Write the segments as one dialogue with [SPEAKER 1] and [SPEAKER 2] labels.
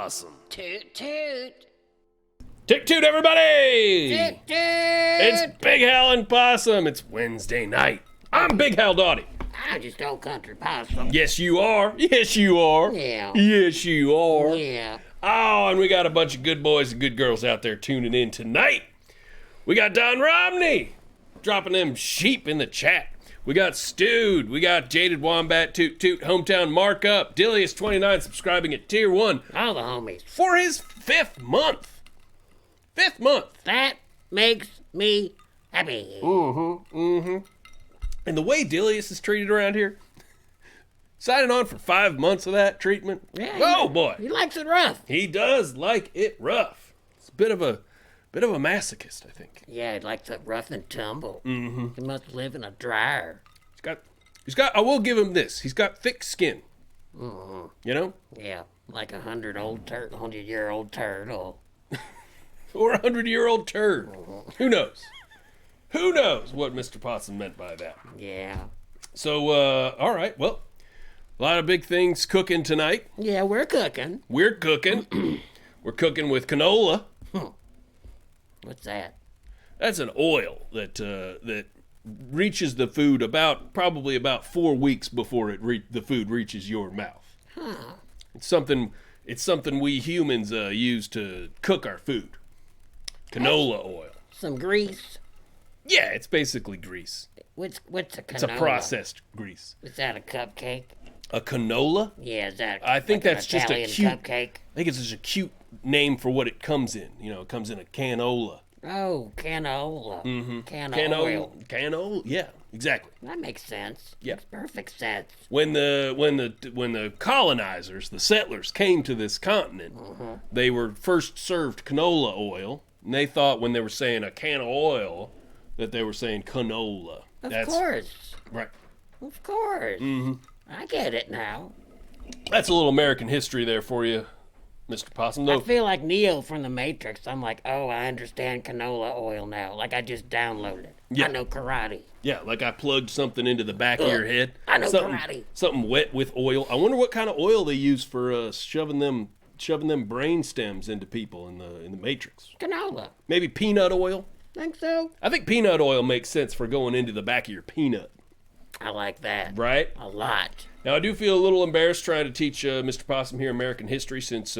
[SPEAKER 1] Possum.
[SPEAKER 2] Toot toot.
[SPEAKER 1] Tick toot, everybody!
[SPEAKER 2] Toot toot.
[SPEAKER 1] It's Big Hal and Possum. It's Wednesday night. I'm Big Hal Dottie.
[SPEAKER 2] I'm just old country possum.
[SPEAKER 1] Yes, you are. Yes, you are.
[SPEAKER 2] Yeah.
[SPEAKER 1] Yes, you are.
[SPEAKER 2] Yeah.
[SPEAKER 1] Oh, and we got a bunch of good boys and good girls out there tuning in tonight. We got Don Romney dropping them sheep in the chat. We got Stewed. We got Jaded Wombat, Toot Toot, Hometown Markup, Dilius29 subscribing at Tier 1
[SPEAKER 2] All the homies.
[SPEAKER 1] for his 5th month. 5th month.
[SPEAKER 2] That makes me happy.
[SPEAKER 1] And the way Dilius is treated around here, signing on for 5 months of that treatment.
[SPEAKER 2] Yeah,
[SPEAKER 1] Oh boy,
[SPEAKER 2] He likes it rough.
[SPEAKER 1] he does like it rough. It's a bit of a masochist, I think.
[SPEAKER 2] Yeah, he likes it rough and tumble. Mm-hmm. He must live in a dryer.
[SPEAKER 1] He's got. I will give him this. He's got thick skin.
[SPEAKER 2] Mm-hmm.
[SPEAKER 1] You know,
[SPEAKER 2] Yeah, like 100-year-old turtle.
[SPEAKER 1] or a 100-year-old turd. Who knows? Who knows what Mr. Possum meant by that?
[SPEAKER 2] Yeah.
[SPEAKER 1] So, all right. Well, a lot of big things cooking tonight.
[SPEAKER 2] Yeah, we're cooking.
[SPEAKER 1] We're cooking. We're cooking with canola.
[SPEAKER 2] What's that?
[SPEAKER 1] That's an oil that reaches the food probably about 4 weeks before the food reaches your mouth.
[SPEAKER 2] Huh.
[SPEAKER 1] It's something we humans use to cook our food. Canola oil.
[SPEAKER 2] Some grease.
[SPEAKER 1] Yeah, it's basically grease.
[SPEAKER 2] What's a canola?
[SPEAKER 1] It's a processed grease.
[SPEAKER 2] Is that a cupcake?
[SPEAKER 1] A canola?
[SPEAKER 2] Yeah, is that
[SPEAKER 1] I think
[SPEAKER 2] like
[SPEAKER 1] that's
[SPEAKER 2] an
[SPEAKER 1] just a
[SPEAKER 2] Italian
[SPEAKER 1] cute
[SPEAKER 2] cupcake?
[SPEAKER 1] I think it's just a cute name for what it comes in. You know, it comes in a canola.
[SPEAKER 2] Oh, canola.
[SPEAKER 1] Mm-hmm.
[SPEAKER 2] Oil.
[SPEAKER 1] Canola. Yeah, exactly.
[SPEAKER 2] That makes sense.
[SPEAKER 1] Yeah.
[SPEAKER 2] Makes perfect sense.
[SPEAKER 1] When the colonizers, the settlers, came to this continent, they were first served canola oil, and they thought when they were saying a can of oil that they were saying canola.
[SPEAKER 2] Of course.
[SPEAKER 1] Right.
[SPEAKER 2] Of course.
[SPEAKER 1] Mm-hmm.
[SPEAKER 2] I get it now.
[SPEAKER 1] That's a little American history there for you, Mr. Possum.
[SPEAKER 2] I
[SPEAKER 1] Though,
[SPEAKER 2] feel like Neo from The Matrix. I'm like, oh, I understand canola oil now. Like I just downloaded it.
[SPEAKER 1] Yeah.
[SPEAKER 2] I know karate.
[SPEAKER 1] yeah, like I plugged something into the back of your head.
[SPEAKER 2] I know
[SPEAKER 1] something,
[SPEAKER 2] karate.
[SPEAKER 1] Something wet with oil. I wonder what kind of oil they use for shoving them brain stems into people in the Matrix.
[SPEAKER 2] Canola.
[SPEAKER 1] Maybe peanut oil.
[SPEAKER 2] Think so?
[SPEAKER 1] I think peanut oil makes sense for going into the back of your peanut,
[SPEAKER 2] I like that.
[SPEAKER 1] right?
[SPEAKER 2] A lot.
[SPEAKER 1] Now, I do feel a little embarrassed trying to teach Mr. Possum here American history since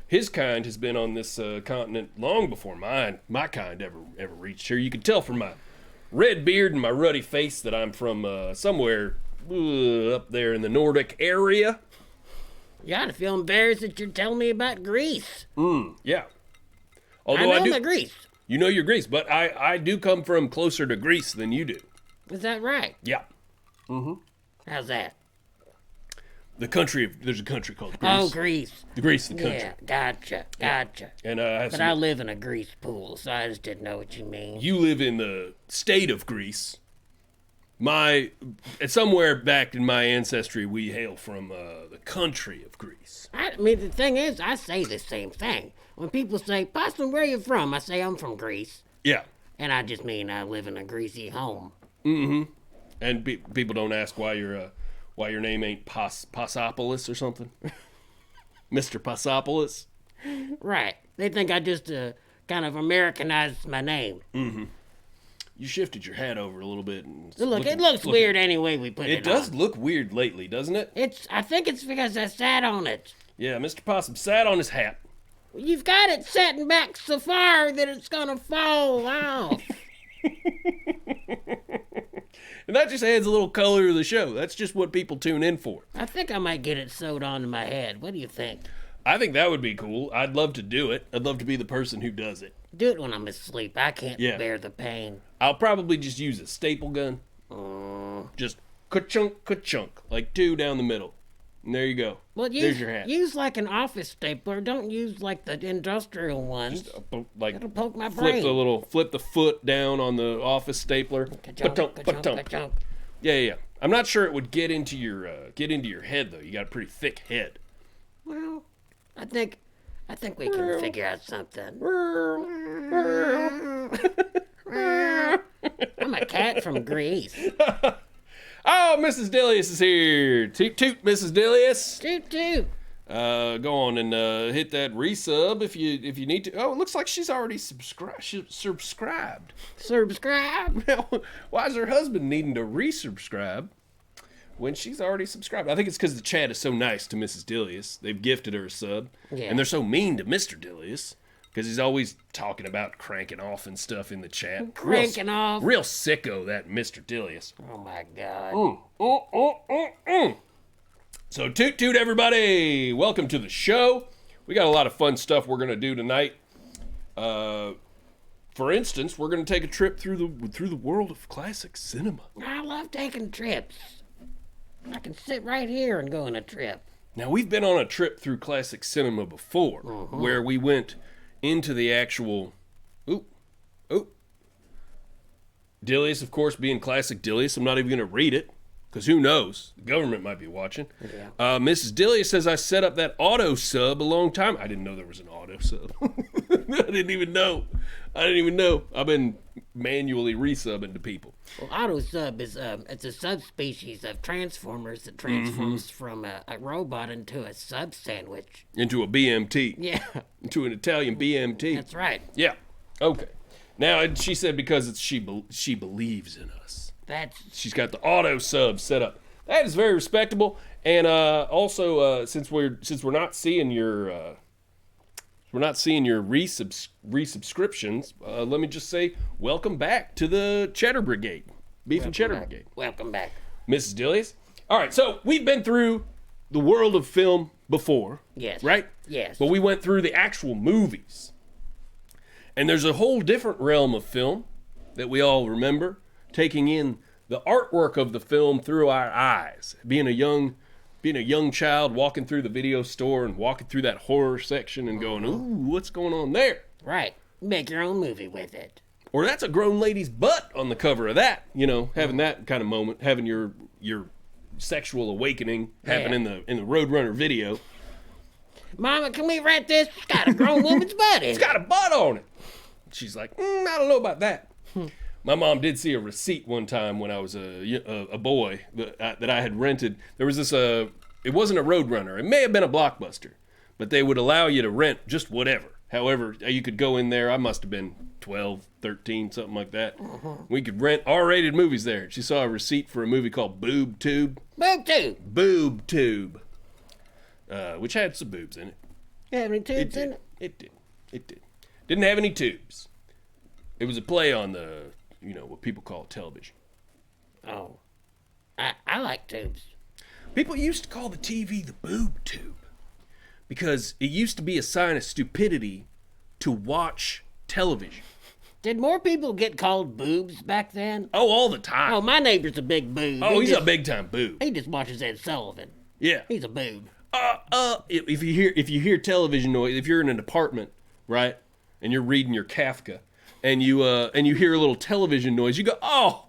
[SPEAKER 1] his kind has been on this continent long before my kind ever reached here. You can tell from my red beard and my ruddy face that I'm from somewhere up there in the Nordic area.
[SPEAKER 2] You gotta feel embarrassed that you're telling me about Greece.
[SPEAKER 1] Yeah.
[SPEAKER 2] I
[SPEAKER 1] Although
[SPEAKER 2] know
[SPEAKER 1] I do,
[SPEAKER 2] the Greece.
[SPEAKER 1] you know you're Greece, but I do come from closer to Greece than you do.
[SPEAKER 2] Is that right?
[SPEAKER 1] Yeah.
[SPEAKER 2] How's that?
[SPEAKER 1] There's a country called Greece.
[SPEAKER 2] Oh, Greece.
[SPEAKER 1] Greece, the country.
[SPEAKER 2] Yeah, gotcha.
[SPEAKER 1] And I have
[SPEAKER 2] But I live in a grease pool, so I just didn't know what you mean.
[SPEAKER 1] you live in the state of Greece. Somewhere back in my ancestry, we hail from the country of Greece.
[SPEAKER 2] I mean, the thing is, I say the same thing. When people say, Possum, where you from? I say, I'm from Greece.
[SPEAKER 1] Yeah.
[SPEAKER 2] And I just mean I live in a greasy home.
[SPEAKER 1] And people don't ask why your name ain't Passopolis or something. Mr. Passopolis.
[SPEAKER 2] Right. They think I just kind of Americanized my name.
[SPEAKER 1] You shifted your hat over a little bit. And
[SPEAKER 2] Look, it looks weird any way we put it
[SPEAKER 1] It does
[SPEAKER 2] on.
[SPEAKER 1] look weird lately, doesn't it?
[SPEAKER 2] I think it's because I sat on it.
[SPEAKER 1] Yeah, Mr. Possum sat on his hat.
[SPEAKER 2] You've got it setting back so far that it's gonna fall off.
[SPEAKER 1] And that just adds a little color to the show. That's just what people tune in for.
[SPEAKER 2] I think I might get it sewed onto my head. What do you think?
[SPEAKER 1] I think that would be cool. I'd love to do it. I'd love to be the person who does it.
[SPEAKER 2] Do it when I'm asleep. I can't
[SPEAKER 1] Yeah.
[SPEAKER 2] bear the pain.
[SPEAKER 1] I'll probably just use a staple gun. Just ka-chunk, ka-chunk, like 2 down the middle. And there you go.
[SPEAKER 2] Well,
[SPEAKER 1] There's your hat.
[SPEAKER 2] use like an office stapler. Don't use like the industrial ones.
[SPEAKER 1] Like
[SPEAKER 2] It'll poke my brain.
[SPEAKER 1] flip the foot down on the office stapler.
[SPEAKER 2] Ka-chunk,
[SPEAKER 1] Ka-chunk,
[SPEAKER 2] ka-chunk,
[SPEAKER 1] ka-chunk.
[SPEAKER 2] ka-chunk.
[SPEAKER 1] Yeah. I'm not sure it would get into your head though. You got a pretty thick head.
[SPEAKER 2] Well, I think we can figure out something. I'm a cat from Greece.
[SPEAKER 1] Oh, Mrs. Dilius is here. Toot toot, Mrs. Dilius.
[SPEAKER 2] Toot toot.
[SPEAKER 1] Go on and hit that resub if you need to. Oh, it looks like she's already subscribed.
[SPEAKER 2] Subscribe.
[SPEAKER 1] Now, why is her husband needing to resubscribe when she's already subscribed? I think it's because the chat is so nice to Mrs. Dilius. They've gifted her a sub,
[SPEAKER 2] Yeah.
[SPEAKER 1] and they're so mean to Mr. Dilius because he's always talking about cranking off and stuff in the chat.
[SPEAKER 2] Cranking off.
[SPEAKER 1] Real sicko, that Mr. Dilius.
[SPEAKER 2] Oh my God.
[SPEAKER 1] So toot toot everybody, welcome to the show. We got a lot of fun stuff we're gonna do tonight. For instance, we're gonna take a trip through the world of classic cinema.
[SPEAKER 2] I love taking trips. I can sit right here and go on a trip.
[SPEAKER 1] Now we've been on a trip through classic cinema before, where we went into the actual. Dilius, of course, being classic Dilius. I'm not even gonna read it. Because who knows? The government might be watching.
[SPEAKER 2] Yeah.
[SPEAKER 1] Mrs. Dilius says I set up that auto sub a long time. I didn't know there was an auto sub. I didn't even know. I've been manually resubbing to people.
[SPEAKER 2] Well, auto sub is it's a subspecies of transformers that transforms from a robot into a sub sandwich.
[SPEAKER 1] Into a BMT.
[SPEAKER 2] Yeah,
[SPEAKER 1] Into an Italian BMT.
[SPEAKER 2] that's right.
[SPEAKER 1] Yeah. Okay. Now, and she said because it's she believes in us. She's got the auto sub set up. That is very respectable. And also, since we're not seeing your resubscriptions, let me just say welcome back to the Cheddar Brigade, Beef and Cheddar Brigade,
[SPEAKER 2] Welcome back.
[SPEAKER 1] Mrs. Dilius. All right, so we've been through the world of film before,
[SPEAKER 2] Yes.
[SPEAKER 1] right?
[SPEAKER 2] Yes.
[SPEAKER 1] But we went through the actual movies, and there's a whole different realm of film that we all remember. Taking in the artwork of the film through our eyes, being a young child walking through the video store and walking through that horror section and going, ooh, what's going on there?
[SPEAKER 2] Right. Make your own movie with it.
[SPEAKER 1] Or that's a grown lady's butt on the cover of that, having that kind of moment, having your sexual awakening happen in the Roadrunner video.
[SPEAKER 2] Mama, can we rent this? It's got a grown woman's butt in it.
[SPEAKER 1] It's got a butt on it. She's like, I don't know about that. My mom did see a receipt one time when I was a boy that I had rented. There was this, it wasn't a Roadrunner. It may have been a Blockbuster, but they would allow you to rent just whatever. However, you could go in there. I must have been 12, 13, something like that. We could rent R-rated movies there. She saw a receipt for a movie called Boob Tube.
[SPEAKER 2] Boob tube.
[SPEAKER 1] Boob Tube. Which had some boobs in it.
[SPEAKER 2] You have any tubes in it?
[SPEAKER 1] It did. Didn't have any tubes. It was a play on the, what people call television.
[SPEAKER 2] Oh. I like tubes.
[SPEAKER 1] People used to call the TV the boob tube because it used to be a sign of stupidity to watch television.
[SPEAKER 2] Did more people get called boobs back then?
[SPEAKER 1] Oh, all the time.
[SPEAKER 2] Oh, my neighbor's a big boob.
[SPEAKER 1] Oh, he's a big time boob.
[SPEAKER 2] He just watches Ed Sullivan.
[SPEAKER 1] Yeah.
[SPEAKER 2] He's a boob.
[SPEAKER 1] If you hear television noise, if you're in an apartment, right, and you're reading your Kafka, and you hear a little television noise, you go, oh,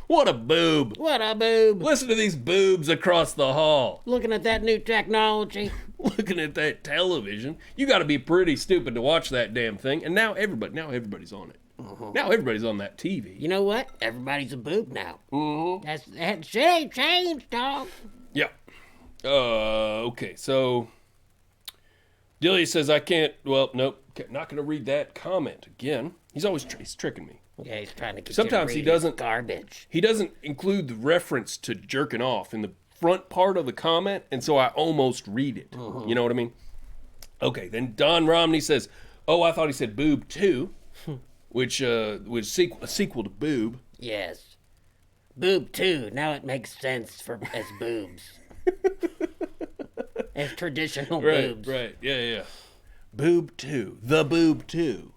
[SPEAKER 1] what a boob.
[SPEAKER 2] What a boob.
[SPEAKER 1] Listen to these boobs across the hall.
[SPEAKER 2] Looking at that new technology.
[SPEAKER 1] Looking at that television. You got to be pretty stupid to watch that damn thing. And now everybody's on it. Now everybody's on that TV.
[SPEAKER 2] You know what? Everybody's a boob now. That shit ain't changed, dog.
[SPEAKER 1] Yeah. Okay, so Dilly says I can't. Well, nope, not going to read that comment again. He's tricking me.
[SPEAKER 2] Yeah, he's trying to get
[SPEAKER 1] Sometimes
[SPEAKER 2] you
[SPEAKER 1] he
[SPEAKER 2] to read his
[SPEAKER 1] doesn't-
[SPEAKER 2] garbage.
[SPEAKER 1] He doesn't include the reference to jerking off in the front part of the comment, and so I almost read it. You know what I mean? Okay, then Don Romney says, "Oh, I thought he said boob too," which was a sequel to Boob.
[SPEAKER 2] Yes. Boob too. Now it makes sense as boobs. As traditional boobs.
[SPEAKER 1] Right, yeah. Boob 2, the Boob 2.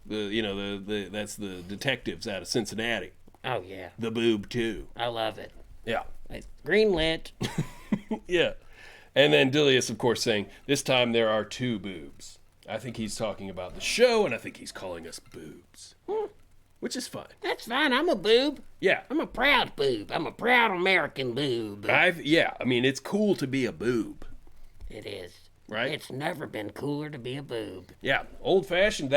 [SPEAKER 1] That's the detectives out of Cincinnati.
[SPEAKER 2] Oh yeah.
[SPEAKER 1] The Boob 2.
[SPEAKER 2] I love it.
[SPEAKER 1] Yeah.
[SPEAKER 2] It's green lit.
[SPEAKER 1] Yeah. And then Dilius, of course, saying, this time there are 2 boobs. I think he's talking about the show, and I think he's calling us boobs. Which is fine.
[SPEAKER 2] That's fine. I'm a boob.
[SPEAKER 1] Yeah.
[SPEAKER 2] I'm a proud boob. I'm a proud American boob.
[SPEAKER 1] It's cool to be a boob.
[SPEAKER 2] It is.
[SPEAKER 1] Right?
[SPEAKER 2] It's never been cooler to be a boob.
[SPEAKER 1] Yeah. That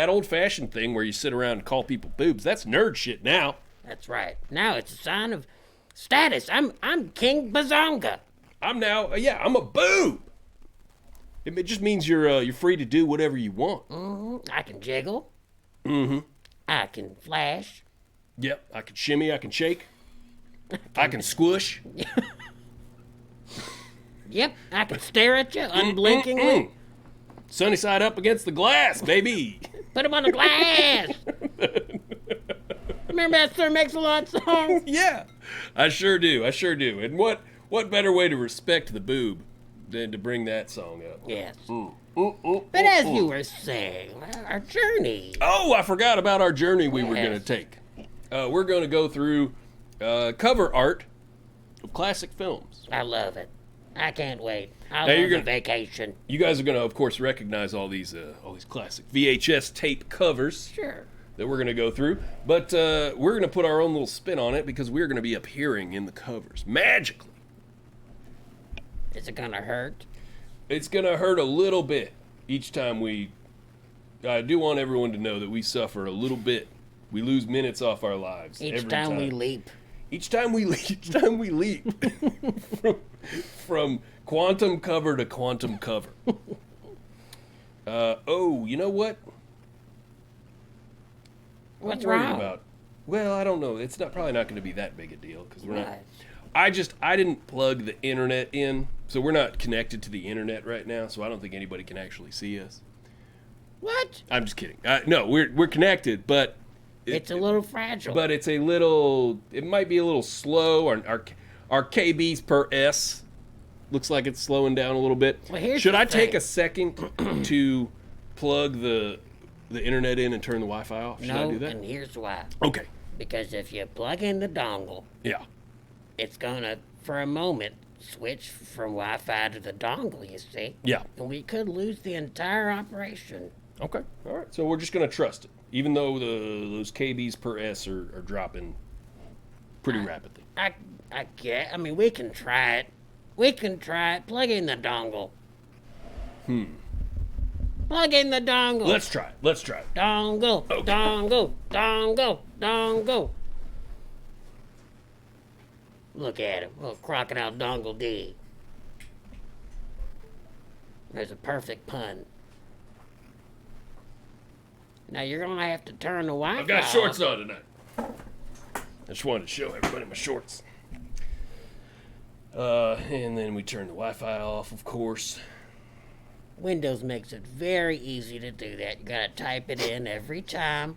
[SPEAKER 1] old-fashioned thing where you sit around and call people boobs, that's nerd shit now.
[SPEAKER 2] That's right. Now it's a sign of status. I'm King Bazonga.
[SPEAKER 1] I'm a boob. It just means you're free to do whatever you want.
[SPEAKER 2] I can jiggle.
[SPEAKER 1] Mm-hmm.
[SPEAKER 2] I can flash.
[SPEAKER 1] Yep. I can shimmy. I can shake. I can squish.
[SPEAKER 2] Yep, I can stare at you unblinkingly.
[SPEAKER 1] Sunny side up against the glass, baby.
[SPEAKER 2] Put him on the glass. Remember that Sir Mix-a-Lot song?
[SPEAKER 1] Yeah, I sure do. I sure do. And what better way to respect the boob than to bring that song up?
[SPEAKER 2] Yes. But as you were saying, our journey.
[SPEAKER 1] Oh, I forgot about our journey we were
[SPEAKER 2] Yes.
[SPEAKER 1] going to take. We're going to go through cover art of classic films.
[SPEAKER 2] I love it. I can't wait. I
[SPEAKER 1] Now, you're
[SPEAKER 2] love a
[SPEAKER 1] gonna-
[SPEAKER 2] vacation.
[SPEAKER 1] You guys are going to, of course, recognize all these classic VHS tape covers
[SPEAKER 2] Sure.
[SPEAKER 1] that we're going to go through. But we're going to put our own little spin on it because we're going to be appearing in the covers magically.
[SPEAKER 2] Is it gonna hurt?
[SPEAKER 1] It's going to hurt a little bit each time I do want everyone to know that we suffer a little bit. We lose minutes off our lives
[SPEAKER 2] Each
[SPEAKER 1] every
[SPEAKER 2] time we leap.
[SPEAKER 1] Each time we leap from quantum cover to quantum cover. You know what?
[SPEAKER 2] What's
[SPEAKER 1] I'm worried
[SPEAKER 2] wrong?
[SPEAKER 1] about. Well, I don't know. It's probably not going to be that big a deal because we're not.
[SPEAKER 2] What?
[SPEAKER 1] I didn't plug the internet in, so we're not connected to the internet right now. So I don't think anybody can actually see us.
[SPEAKER 2] What?
[SPEAKER 1] I'm just kidding. No, we're connected, but
[SPEAKER 2] It's a little fragile.
[SPEAKER 1] but it's a little. It might be a little slow. Our KBs per S looks like it's slowing down a little bit.
[SPEAKER 2] Well, here's
[SPEAKER 1] Should
[SPEAKER 2] the
[SPEAKER 1] I take
[SPEAKER 2] thing.
[SPEAKER 1] a second to plug the internet in and turn the Wi-Fi off? Should I
[SPEAKER 2] no,
[SPEAKER 1] do that?
[SPEAKER 2] and here's why.
[SPEAKER 1] Okay.
[SPEAKER 2] Because if you plug in the dongle,
[SPEAKER 1] Yeah.
[SPEAKER 2] it's gonna, for a moment, switch from Wi-Fi to the dongle, you see?
[SPEAKER 1] Yeah.
[SPEAKER 2] And we could lose the entire operation.
[SPEAKER 1] Okay. All right. So we're just gonna trust it, even though those KBs per S are dropping pretty rapidly.
[SPEAKER 2] I get. I mean, we can try it. We can try it. Plug in the dongle. Plug in the dongle.
[SPEAKER 1] Let's try it. Let's try it.
[SPEAKER 2] Dongle.
[SPEAKER 1] Okay.
[SPEAKER 2] Dongle. Dongle. Dongle. Look at him. Little crocodile dongle D. There's a perfect pun. Now you're gonna have to turn the Wi-Fi
[SPEAKER 1] I've got
[SPEAKER 2] off.
[SPEAKER 1] shorts on tonight. I just wanted to show everybody my shorts. And then we turn the Wi-Fi off, of course.
[SPEAKER 2] Windows makes it very easy to do that. You gotta type it in every time.